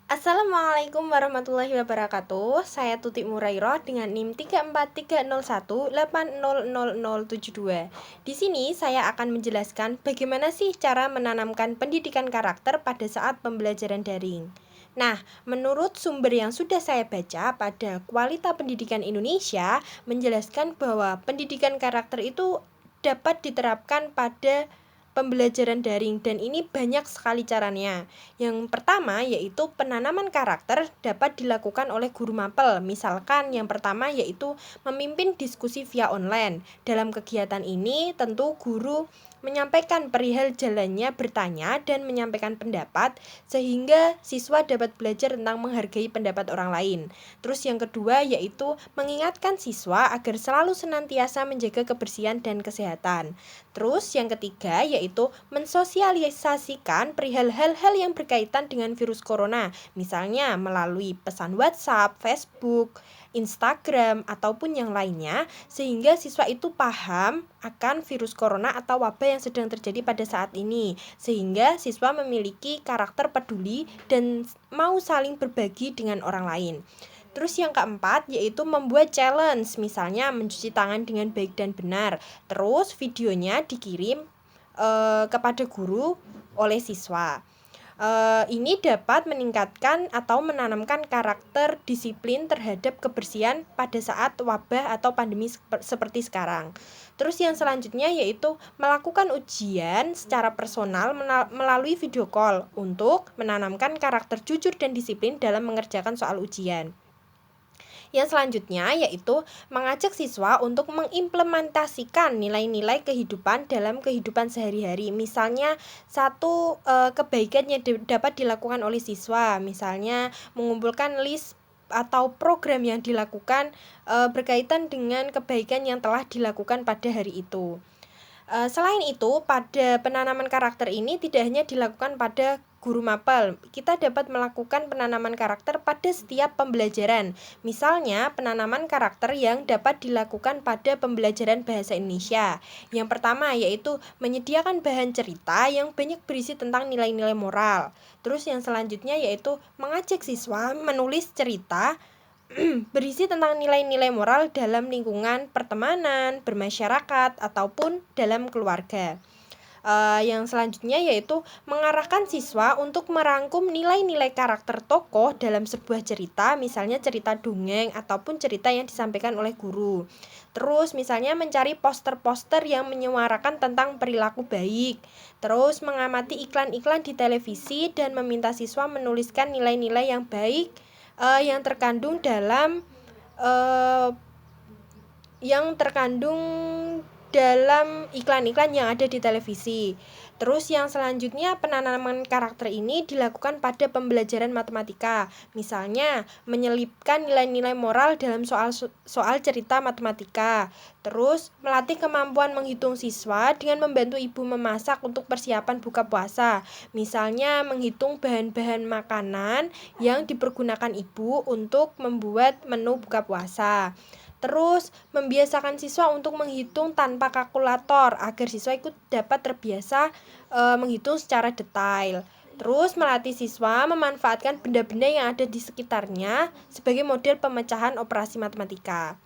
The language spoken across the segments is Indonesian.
Assalamualaikum warahmatullahi wabarakatuh. Saya Tuti Murairoh dengan NIM 34301800072. Di sini saya akan menjelaskan bagaimana sih cara menanamkan pendidikan karakter pada saat pembelajaran daring. Nah, menurut sumber yang sudah saya baca pada Kualita Pendidikan Indonesia menjelaskan bahwa pendidikan karakter itu dapat diterapkan pada pembelajaran daring dan ini banyak sekali caranya. Yang pertama yaitu penanaman karakter dapat dilakukan oleh guru mapel. Misalkan yang pertama yaitu memimpin diskusi via online. Dalam kegiatan ini tentu guru menyampaikan perihal jalannya bertanya dan menyampaikan pendapat sehingga siswa dapat belajar tentang menghargai pendapat orang lain. Terus yang kedua yaitu mengingatkan siswa agar selalu senantiasa menjaga kebersihan dan kesehatan. Terus yang ketiga yaitu mensosialisasikan perihal hal-hal yang berkaitan dengan virus corona, misalnya melalui pesan WhatsApp, Facebook, Instagram, ataupun yang lainnya, sehingga siswa itu paham akan virus corona atau wabah yang sedang terjadi pada saat ini, sehingga siswa memiliki karakter peduli dan mau saling berbagi dengan orang lain. Terus yang keempat yaitu membuat challenge, misalnya mencuci tangan dengan baik dan benar. Terus videonya dikirim kepada guru oleh siswa. Ini dapat meningkatkan atau menanamkan karakter disiplin terhadap kebersihan pada saat wabah atau pandemi seperti sekarang. Terus yang selanjutnya yaitu melakukan ujian secara personal melalui video call untuk menanamkan karakter jujur dan disiplin dalam mengerjakan soal ujian. Yang selanjutnya yaitu mengajak siswa untuk mengimplementasikan nilai-nilai kehidupan dalam kehidupan sehari-hari. Misalnya satu kebaikan yang dapat dilakukan oleh siswa, misalnya mengumpulkan list atau program yang dilakukan berkaitan dengan kebaikan yang telah dilakukan pada hari itu. Selain itu, pada penanaman karakter ini tidak hanya dilakukan pada guru mapel, kita dapat melakukan penanaman karakter pada setiap pembelajaran. Misalnya, penanaman karakter yang dapat dilakukan pada pembelajaran bahasa Indonesia. Yang pertama yaitu menyediakan bahan cerita yang banyak berisi tentang nilai-nilai moral. Terus yang selanjutnya yaitu mengajak siswa menulis cerita berisi tentang nilai-nilai moral dalam lingkungan pertemanan, bermasyarakat, ataupun dalam keluarga. Yang selanjutnya yaitu mengarahkan siswa untuk merangkum nilai-nilai karakter tokoh dalam sebuah cerita, misalnya cerita dongeng ataupun cerita yang disampaikan oleh guru. Terus misalnya mencari poster-poster yang menyuarakan tentang perilaku baik. Terus mengamati iklan-iklan di televisi dan meminta siswa menuliskan nilai-nilai yang baik yang terkandung dalam iklan-iklan yang ada di televisi. Terus yang selanjutnya penanaman karakter ini dilakukan pada pembelajaran matematika. Misalnya menyelipkan nilai-nilai moral dalam soal cerita matematika. Terus melatih kemampuan menghitung siswa dengan membantu ibu memasak untuk persiapan buka puasa. Misalnya menghitung bahan-bahan makanan yang dipergunakan ibu untuk membuat menu buka puasa. Terus membiasakan siswa untuk menghitung tanpa kalkulator agar siswa ikut dapat terbiasa menghitung secara detail. Terus melatih siswa memanfaatkan benda-benda yang ada di sekitarnya sebagai model pemecahan operasi matematika.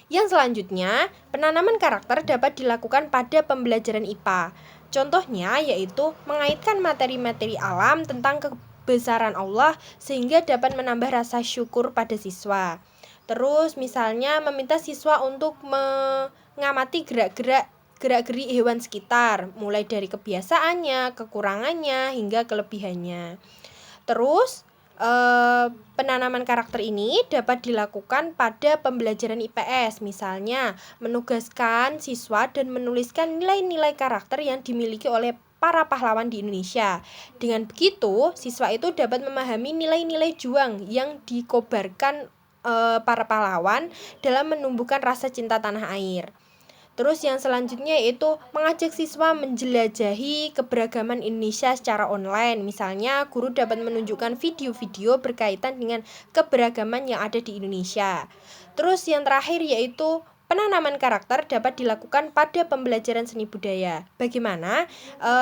Yang selanjutnya, penanaman karakter dapat dilakukan pada pembelajaran IPA. Contohnya yaitu mengaitkan materi-materi alam tentang kebesaran Allah sehingga dapat menambah rasa syukur pada siswa. Terus misalnya meminta siswa untuk mengamati gerak-geri hewan sekitar, mulai dari kebiasaannya, kekurangannya, hingga kelebihannya. Terus penanaman karakter ini dapat dilakukan pada pembelajaran IPS, misalnya menugaskan siswa dan menuliskan nilai-nilai karakter yang dimiliki oleh para pahlawan di Indonesia. Dengan begitu, siswa itu dapat memahami nilai-nilai juang yang dikobarkan para pahlawan dalam menumbuhkan rasa cinta tanah air. Terus yang selanjutnya yaitu mengajak siswa menjelajahi keberagaman Indonesia secara online. Misalnya guru dapat menunjukkan video-video berkaitan dengan keberagaman yang ada di Indonesia. Terus yang terakhir yaitu Penanaman karakter dapat dilakukan pada pembelajaran seni budaya. Bagaimana?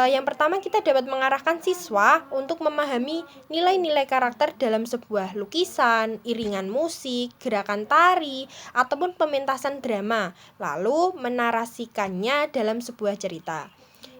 Yang pertama, kita dapat mengarahkan siswa untuk memahami nilai-nilai karakter dalam sebuah lukisan, iringan musik, gerakan tari, ataupun pementasan drama, lalu menarasikannya dalam sebuah cerita.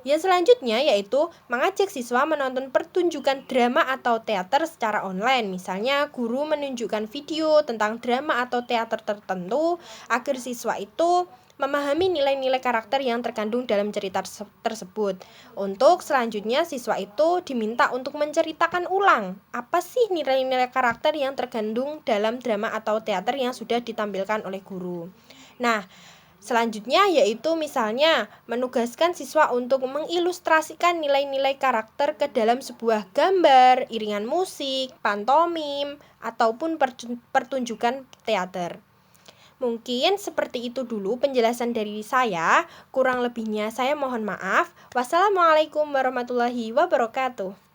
Yang selanjutnya yaitu mengajak siswa menonton pertunjukan drama atau teater secara online. Misalnya guru menunjukkan video tentang drama atau teater tertentu agar siswa itu memahami nilai-nilai karakter yang terkandung dalam cerita tersebut. Untuk selanjutnya siswa itu diminta untuk menceritakan ulang apa sih nilai-nilai karakter yang terkandung dalam drama atau teater yang sudah ditampilkan oleh guru. Nah, selanjutnya yaitu misalnya menugaskan siswa untuk mengilustrasikan nilai-nilai karakter ke dalam sebuah gambar, iringan musik, pantomim, ataupun pertunjukan teater. Mungkin seperti itu dulu penjelasan dari saya. Kurang lebihnya saya mohon maaf. Wassalamualaikum warahmatullahi wabarakatuh.